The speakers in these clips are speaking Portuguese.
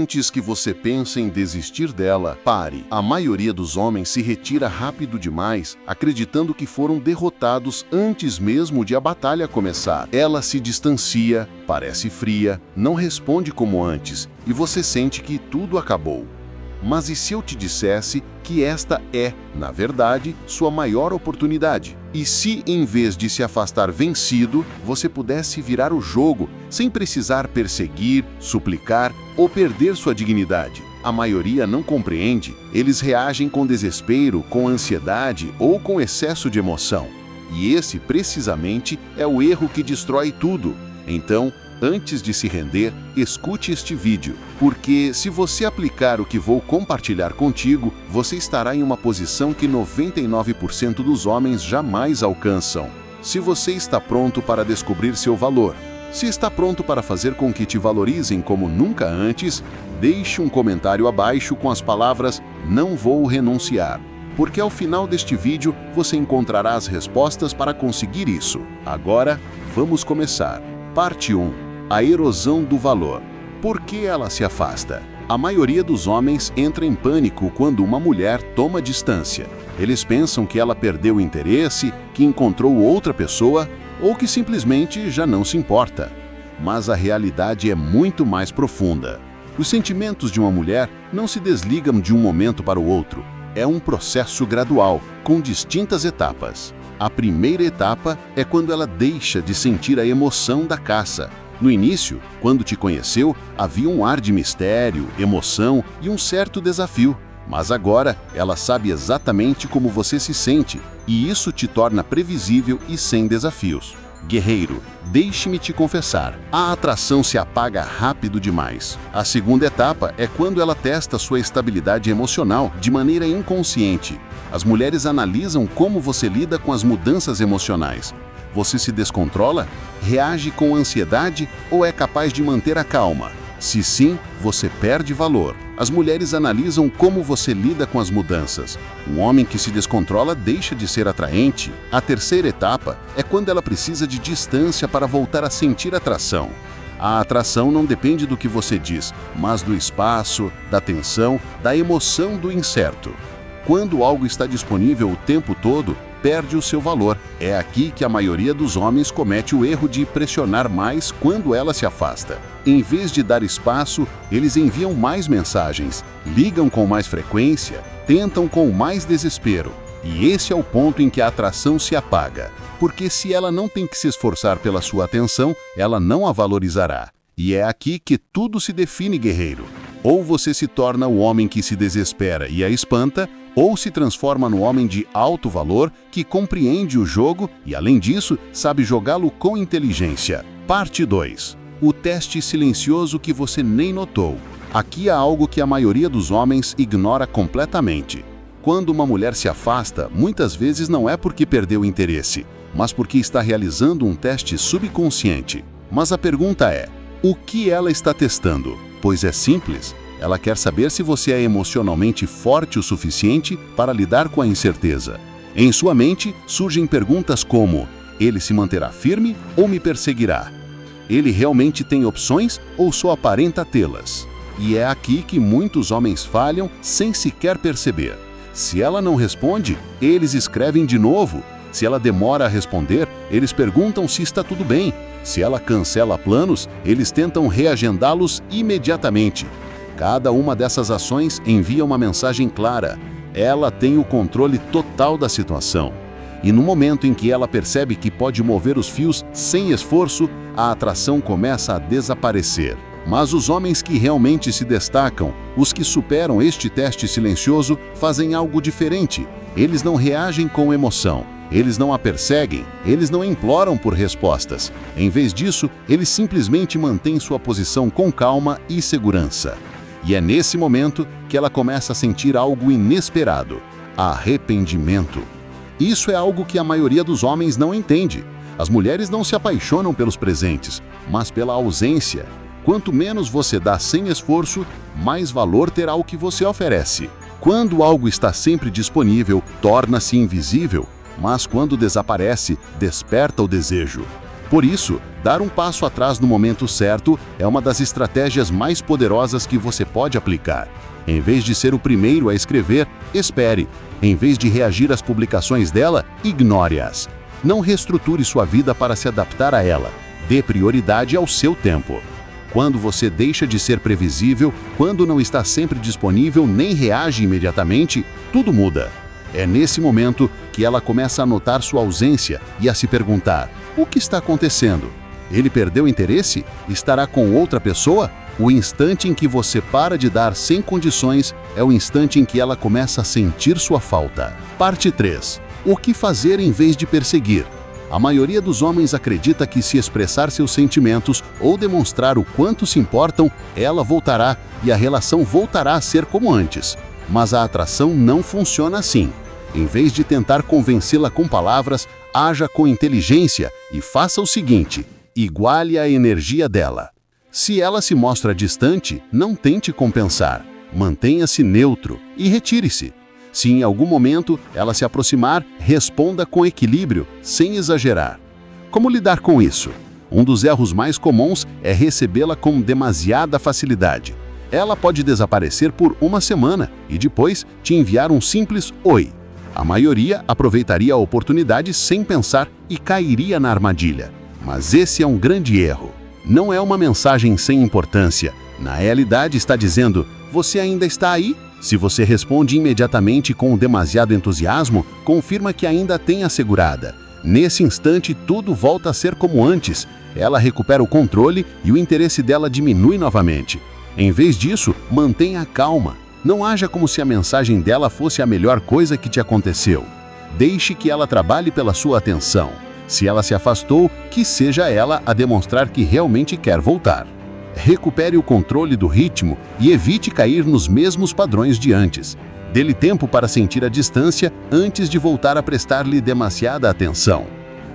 Antes que você pense em desistir dela, pare. A maioria dos homens se retira rápido demais, acreditando que foram derrotados antes mesmo de a batalha começar. Ela se distancia, parece fria, não responde como antes, e você sente que tudo acabou. Mas e se eu te dissesse que esta é, na verdade, sua maior oportunidade? E se, em vez de se afastar vencido, você pudesse virar o jogo, sem precisar perseguir, suplicar ou perder sua dignidade? A maioria não compreende. Eles reagem com desespero, com ansiedade ou com excesso de emoção. E esse, precisamente, é o erro que destrói tudo. Então, antes de se render, escute este vídeo, porque se você aplicar o que vou compartilhar contigo, você estará em uma posição que 99% dos homens jamais alcançam. Se você está pronto para descobrir seu valor, se está pronto para fazer com que te valorizem como nunca antes, deixe um comentário abaixo com as palavras "Não vou renunciar", porque ao final deste vídeo você encontrará as respostas para conseguir isso. Agora, vamos começar. Parte 1. A erosão do valor. Por que ela se afasta? A maioria dos homens entra em pânico quando uma mulher toma distância. Eles pensam que ela perdeu o interesse, que encontrou outra pessoa ou que simplesmente já não se importa. Mas a realidade é muito mais profunda. Os sentimentos de uma mulher não se desligam de um momento para o outro. É um processo gradual, com distintas etapas. A primeira etapa é quando ela deixa de sentir a emoção da caça. No início, quando te conheceu, havia um ar de mistério, emoção e um certo desafio. Mas agora, ela sabe exatamente como você se sente, e isso te torna previsível e sem desafios. Guerreiro, deixe-me te confessar, a atração se apaga rápido demais. A segunda etapa é quando ela testa sua estabilidade emocional de maneira inconsciente. As mulheres analisam como você lida com as mudanças emocionais. Você se descontrola? Reage com ansiedade ou é capaz de manter a calma? Se sim, você perde valor. As mulheres analisam como você lida com as mudanças. Um homem que se descontrola deixa de ser atraente. A terceira etapa é quando ela precisa de distância para voltar a sentir atração. A atração não depende do que você diz, mas do espaço, da tensão, da emoção do incerto. Quando algo está disponível o tempo todo, perde o seu valor. É aqui que a maioria dos homens comete o erro de pressionar mais quando ela se afasta. Em vez de dar espaço, eles enviam mais mensagens, ligam com mais frequência, tentam com mais desespero. E esse é o ponto em que a atração se apaga. Porque se ela não tem que se esforçar pela sua atenção, ela não a valorizará. E é aqui que tudo se define, guerreiro. Ou você se torna o homem que se desespera e a espanta, ou se transforma no homem de alto valor que compreende o jogo e, além disso, sabe jogá-lo com inteligência. Parte 2. O teste silencioso que você nem notou. Aqui há algo que a maioria dos homens ignora completamente. Quando uma mulher se afasta, muitas vezes não é porque perdeu o interesse, mas porque está realizando um teste subconsciente. Mas a pergunta é: o que ela está testando? Pois é simples. Ela quer saber se você é emocionalmente forte o suficiente para lidar com a incerteza. Em sua mente, surgem perguntas como: ele se manterá firme ou me perseguirá? Ele realmente tem opções ou só aparenta tê-las? E é aqui que muitos homens falham sem sequer perceber. Se ela não responde, eles escrevem de novo. Se ela demora a responder, eles perguntam se está tudo bem. Se ela cancela planos, eles tentam reagendá-los imediatamente. Cada uma dessas ações envia uma mensagem clara. Ela tem o controle total da situação. E no momento em que ela percebe que pode mover os fios sem esforço, a atração começa a desaparecer. Mas os homens que realmente se destacam, os que superam este teste silencioso, fazem algo diferente. Eles não reagem com emoção. Eles não a perseguem, eles não imploram por respostas. Em vez disso, eles simplesmente mantêm sua posição com calma e segurança. E é nesse momento que ela começa a sentir algo inesperado: arrependimento. Isso é algo que a maioria dos homens não entende. As mulheres não se apaixonam pelos presentes, mas pela ausência. Quanto menos você dá sem esforço, mais valor terá o que você oferece. Quando algo está sempre disponível, torna-se invisível, mas quando desaparece, desperta o desejo. Por isso, dar um passo atrás no momento certo é uma das estratégias mais poderosas que você pode aplicar. Em vez de ser o primeiro a escrever, espere. Em vez de reagir às publicações dela, ignore-as. Não reestruture sua vida para se adaptar a ela. Dê prioridade ao seu tempo. Quando você deixa de ser previsível, quando não está sempre disponível nem reage imediatamente, tudo muda. É nesse momento que ela começa a notar sua ausência e a se perguntar: o que está acontecendo? Ele perdeu interesse? Estará com outra pessoa? O instante em que você para de dar sem condições é o instante em que ela começa a sentir sua falta. Parte 3. O que fazer em vez de perseguir? A maioria dos homens acredita que se expressar seus sentimentos ou demonstrar o quanto se importam, ela voltará e a relação voltará a ser como antes. Mas a atração não funciona assim. Em vez de tentar convencê-la com palavras, haja com inteligência e faça o seguinte: iguale a energia dela. Se ela se mostra distante, não tente compensar. Mantenha-se neutro e retire-se. Se em algum momento ela se aproximar, responda com equilíbrio, sem exagerar. Como lidar com isso? Um dos erros mais comuns é recebê-la com demasiada facilidade. Ela pode desaparecer por uma semana e depois te enviar um simples oi. A maioria aproveitaria a oportunidade sem pensar e cairia na armadilha. Mas esse é um grande erro. Não é uma mensagem sem importância. Na realidade, está dizendo: você ainda está aí? Se você responde imediatamente com demasiado entusiasmo, confirma que ainda tem assegurada. Nesse instante, tudo volta a ser como antes. Ela recupera o controle e o interesse dela diminui novamente. Em vez disso, mantenha a calma. Não haja como se a mensagem dela fosse a melhor coisa que te aconteceu. Deixe que ela trabalhe pela sua atenção. Se ela se afastou, que seja ela a demonstrar que realmente quer voltar. Recupere o controle do ritmo e evite cair nos mesmos padrões de antes. Dê-lhe tempo para sentir a distância antes de voltar a prestar-lhe demasiada atenção.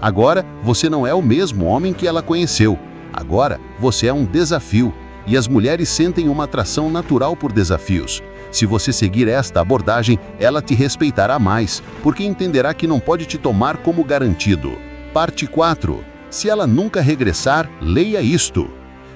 Agora, você não é o mesmo homem que ela conheceu. Agora, você é um desafio. E as mulheres sentem uma atração natural por desafios. Se você seguir esta abordagem, ela te respeitará mais, porque entenderá que não pode te tomar como garantido. Parte 4. Se ela nunca regressar, leia isto.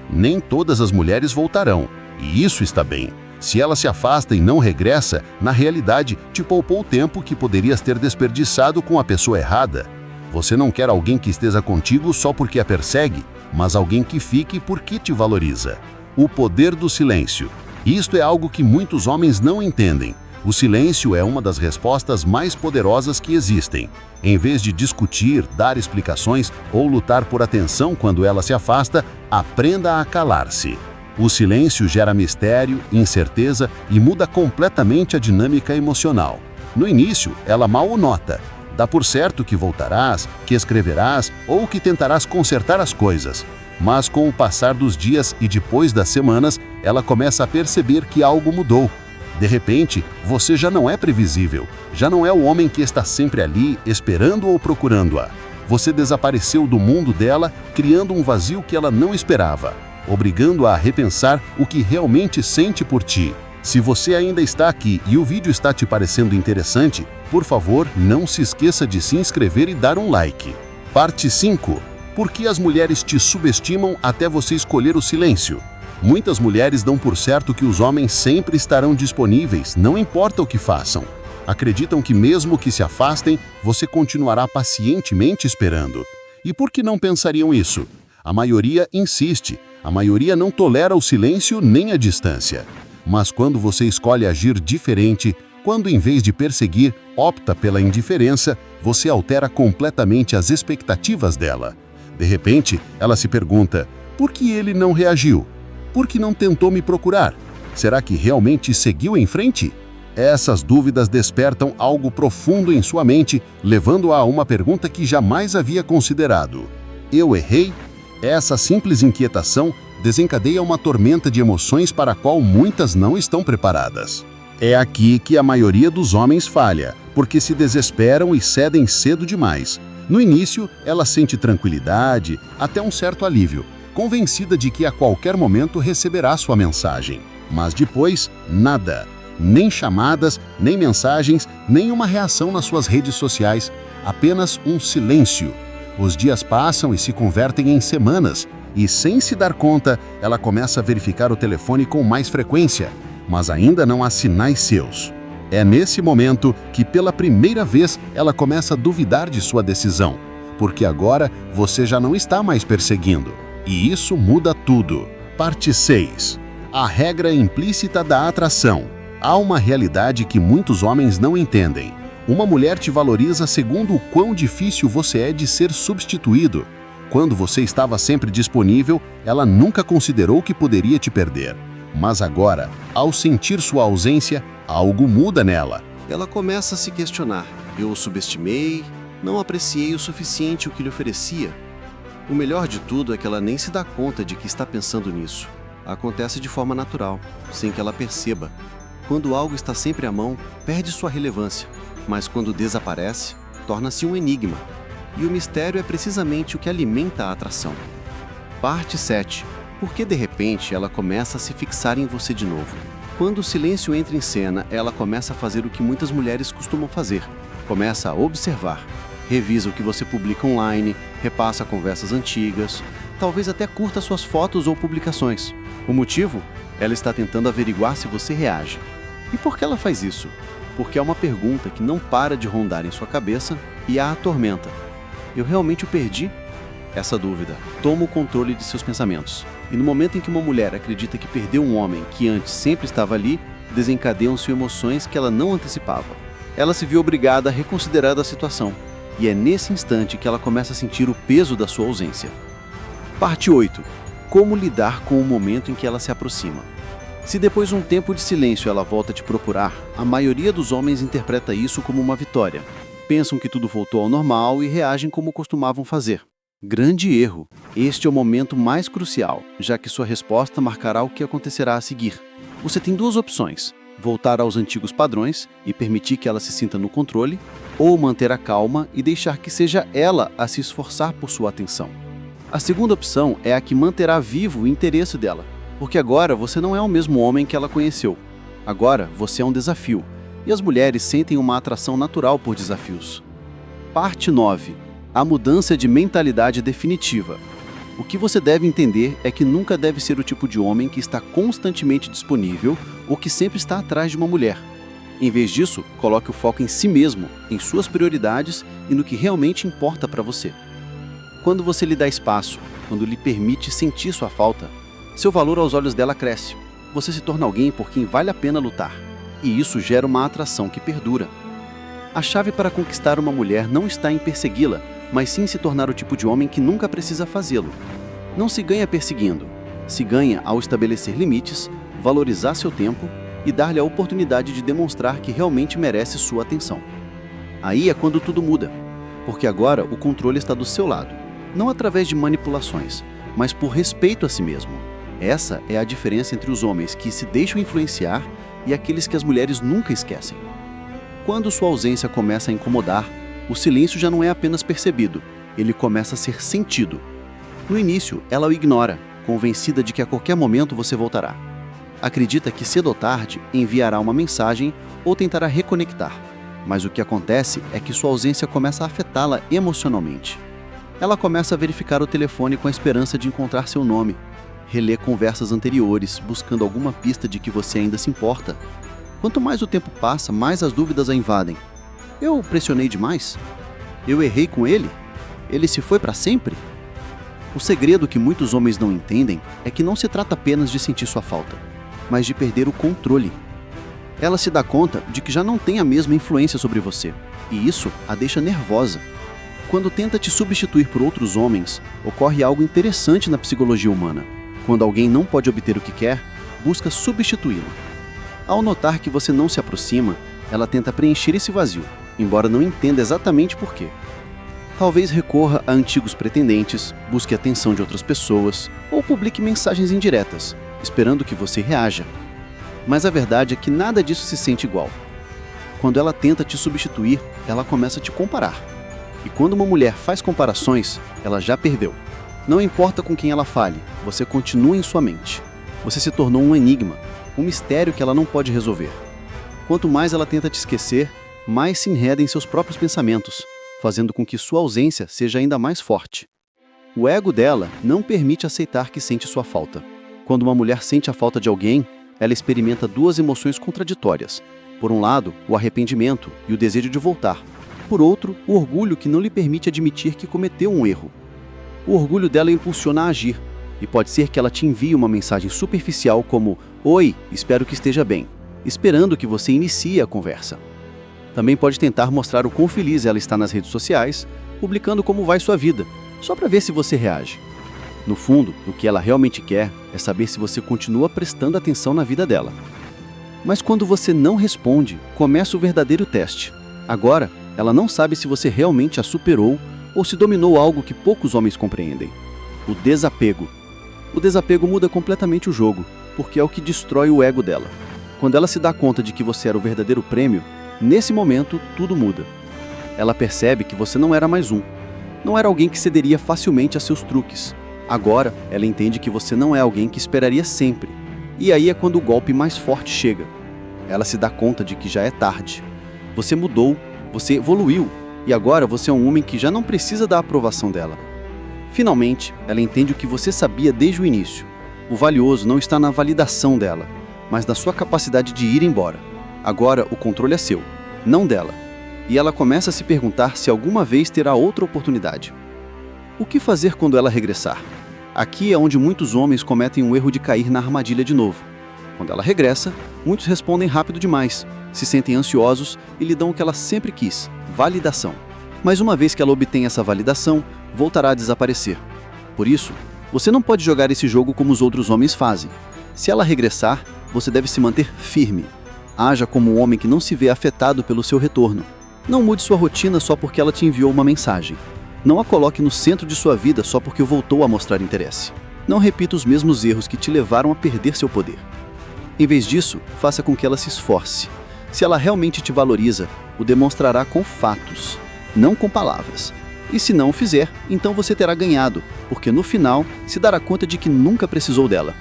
Nem todas as mulheres voltarão, e isso está bem. Se ela se afasta e não regressa, na realidade, te poupou tempo que poderias ter desperdiçado com a pessoa errada. Você não quer alguém que esteja contigo só porque a persegue, mas alguém que fique porque te valoriza. O poder do silêncio. Isto é algo que muitos homens não entendem. O silêncio é uma das respostas mais poderosas que existem. Em vez de discutir, dar explicações ou lutar por atenção quando ela se afasta, aprenda a calar-se. O silêncio gera mistério, incerteza e muda completamente a dinâmica emocional. No início, ela mal o nota. Dá por certo que voltarás, que escreverás ou que tentarás consertar as coisas. Mas com o passar dos dias e depois das semanas, ela começa a perceber que algo mudou. De repente, você já não é previsível, já não é o homem que está sempre ali, esperando ou procurando-a. Você desapareceu do mundo dela, criando um vazio que ela não esperava, obrigando-a a repensar o que realmente sente por ti. Se você ainda está aqui e o vídeo está te parecendo interessante, por favor, não se esqueça de se inscrever e dar um like. Parte 5. Por que as mulheres te subestimam até você escolher o silêncio? Muitas mulheres dão por certo que os homens sempre estarão disponíveis, não importa o que façam. Acreditam que mesmo que se afastem, você continuará pacientemente esperando. E por que não pensariam isso? A maioria insiste, a maioria não tolera o silêncio nem a distância. Mas quando você escolhe agir diferente, quando em vez de perseguir, opta pela indiferença, você altera completamente as expectativas dela. De repente, ela se pergunta: por que ele não reagiu? Por que não tentou me procurar? Será que realmente seguiu em frente? Essas dúvidas despertam algo profundo em sua mente, levando-a a uma pergunta que jamais havia considerado. Eu errei? Essa simples inquietação desencadeia uma tormenta de emoções para a qual muitas não estão preparadas. É aqui que a maioria dos homens falha, porque se desesperam e cedem cedo demais. No início, ela sente tranquilidade, até um certo alívio, convencida de que a qualquer momento receberá sua mensagem. Mas depois, nada. Nem chamadas, nem mensagens, nem uma reação nas suas redes sociais. Apenas um silêncio. Os dias passam e se convertem em semanas, e sem se dar conta, ela começa a verificar o telefone com mais frequência, mas ainda não há sinais seus. É nesse momento que, pela primeira vez, ela começa a duvidar de sua decisão, porque agora você já não está mais perseguindo. E isso muda tudo. Parte 6. A regra implícita da atração. Há uma realidade que muitos homens não entendem. Uma mulher te valoriza segundo o quão difícil você é de ser substituído. Quando você estava sempre disponível, ela nunca considerou que poderia te perder. Mas agora, ao sentir sua ausência, algo muda nela. Ela começa a se questionar. Eu o subestimei, não apreciei o suficiente o que lhe oferecia. O melhor de tudo é que ela nem se dá conta de que está pensando nisso. Acontece de forma natural, sem que ela perceba. Quando algo está sempre à mão, perde sua relevância. Mas quando desaparece, torna-se um enigma. E o mistério é precisamente o que alimenta a atração. Parte 7. Por que de repente ela começa a se fixar em você de novo? Quando o silêncio entra em cena, ela começa a fazer o que muitas mulheres costumam fazer. Começa a observar. Revisa o que você publica online, repassa conversas antigas, talvez até curta suas fotos ou publicações. O motivo? Ela está tentando averiguar se você reage. E por que ela faz isso? Porque é uma pergunta que não para de rondar em sua cabeça e a atormenta. Eu realmente o perdi? Essa dúvida toma o controle de seus pensamentos. E no momento em que uma mulher acredita que perdeu um homem que antes sempre estava ali, desencadeiam-se emoções que ela não antecipava. Ela se viu obrigada a reconsiderar a situação. E é nesse instante que ela começa a sentir o peso da sua ausência. Parte 8. Como lidar com o momento em que ela se aproxima? Se depois de um tempo de silêncio ela volta a te procurar, a maioria dos homens interpreta isso como uma vitória. Pensam que tudo voltou ao normal e reagem como costumavam fazer. Grande erro! Este é o momento mais crucial, já que sua resposta marcará o que acontecerá a seguir. Você tem duas opções: voltar aos antigos padrões e permitir que ela se sinta no controle, ou manter a calma e deixar que seja ela a se esforçar por sua atenção. A segunda opção é a que manterá vivo o interesse dela, porque agora você não é o mesmo homem que ela conheceu. Agora você é um desafio, e as mulheres sentem uma atração natural por desafios. Parte 9. A mudança de mentalidade definitiva. O que você deve entender é que nunca deve ser o tipo de homem que está constantemente disponível ou que sempre está atrás de uma mulher. Em vez disso, coloque o foco em si mesmo, em suas prioridades e no que realmente importa para você. Quando você lhe dá espaço, quando lhe permite sentir sua falta, seu valor aos olhos dela cresce. Você se torna alguém por quem vale a pena lutar. E isso gera uma atração que perdura. A chave para conquistar uma mulher não está em persegui-la, mas sim se tornar o tipo de homem que nunca precisa fazê-lo. Não se ganha perseguindo, se ganha ao estabelecer limites, valorizar seu tempo e dar-lhe a oportunidade de demonstrar que realmente merece sua atenção. Aí é quando tudo muda, porque agora o controle está do seu lado, não através de manipulações, mas por respeito a si mesmo. Essa é a diferença entre os homens que se deixam influenciar e aqueles que as mulheres nunca esquecem. Quando sua ausência começa a incomodar, o silêncio já não é apenas percebido, ele começa a ser sentido. No início, ela o ignora, convencida de que a qualquer momento você voltará. Acredita que cedo ou tarde enviará uma mensagem ou tentará reconectar, mas o que acontece é que sua ausência começa a afetá-la emocionalmente. Ela começa a verificar o telefone com a esperança de encontrar seu nome, reler conversas anteriores, buscando alguma pista de que você ainda se importa. Quanto mais o tempo passa, mais as dúvidas a invadem. Eu pressionei demais? Eu errei com ele? Ele se foi para sempre? O segredo que muitos homens não entendem é que não se trata apenas de sentir sua falta, mas de perder o controle. Ela se dá conta de que já não tem a mesma influência sobre você, e isso a deixa nervosa. Quando tenta te substituir por outros homens, ocorre algo interessante na psicologia humana. Quando alguém não pode obter o que quer, busca substituí-lo. Ao notar que você não se aproxima, ela tenta preencher esse vazio, embora não entenda exatamente por quê. Talvez recorra a antigos pretendentes, busque a atenção de outras pessoas ou publique mensagens indiretas, esperando que você reaja. Mas a verdade é que nada disso se sente igual. Quando ela tenta te substituir, ela começa a te comparar. E quando uma mulher faz comparações, ela já perdeu. Não importa com quem ela fale, você continua em sua mente. Você se tornou um enigma, um mistério que ela não pode resolver. Quanto mais ela tenta te esquecer, mais se enreda em seus próprios pensamentos, fazendo com que sua ausência seja ainda mais forte. O ego dela não permite aceitar que sente sua falta. Quando uma mulher sente a falta de alguém, ela experimenta duas emoções contraditórias. Por um lado, o arrependimento e o desejo de voltar. Por outro, o orgulho que não lhe permite admitir que cometeu um erro. O orgulho dela impulsiona a agir, e pode ser que ela te envie uma mensagem superficial como "Oi, espero que esteja bem", esperando que você inicie a conversa. Também pode tentar mostrar o quão feliz ela está nas redes sociais, publicando como vai sua vida, só para ver se você reage. No fundo, o que ela realmente quer é saber se você continua prestando atenção na vida dela. Mas quando você não responde, começa o verdadeiro teste. Agora, ela não sabe se você realmente a superou ou se dominou algo que poucos homens compreendem: o desapego. O desapego muda completamente o jogo, porque é o que destrói o ego dela. Quando ela se dá conta de que você era o verdadeiro prêmio, nesse momento tudo muda. Ela percebe que você não era mais um. Não era alguém que cederia facilmente a seus truques. Agora, ela entende que você não é alguém que esperaria sempre. E aí é quando o golpe mais forte chega. Ela se dá conta de que já é tarde. Você mudou, você evoluiu, e agora você é um homem que já não precisa da aprovação dela. Finalmente, ela entende o que você sabia desde o início. O valioso não está na validação dela, mas na sua capacidade de ir embora. Agora o controle é seu, não dela. E ela começa a se perguntar se alguma vez terá outra oportunidade. O que fazer quando ela regressar? Aqui é onde muitos homens cometem o erro de cair na armadilha de novo. Quando ela regressa, muitos respondem rápido demais, se sentem ansiosos e lhe dão o que ela sempre quis: validação. Mas uma vez que ela obtém essa validação, voltará a desaparecer. Por isso, você não pode jogar esse jogo como os outros homens fazem. Se ela regressar, você deve se manter firme. Haja como um homem que não se vê afetado pelo seu retorno. Não mude sua rotina só porque ela te enviou uma mensagem. Não a coloque no centro de sua vida só porque voltou a mostrar interesse. Não repita os mesmos erros que te levaram a perder seu poder. Em vez disso, faça com que ela se esforce. Se ela realmente te valoriza, o demonstrará com fatos, não com palavras. E se não o fizer, então você terá ganhado, porque no final se dará conta de que nunca precisou dela.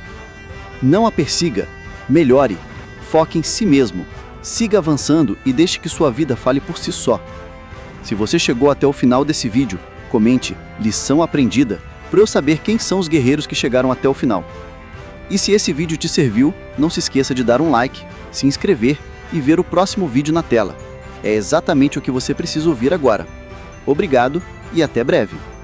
Não a persiga, melhore, foque em si mesmo, siga avançando e deixe que sua vida fale por si só. Se você chegou até o final desse vídeo, comente "lição aprendida" para eu saber quem são os guerreiros que chegaram até o final. E se esse vídeo te serviu, não se esqueça de dar um like, se inscrever e ver o próximo vídeo na tela. É exatamente o que você precisa ouvir agora. Obrigado e até breve!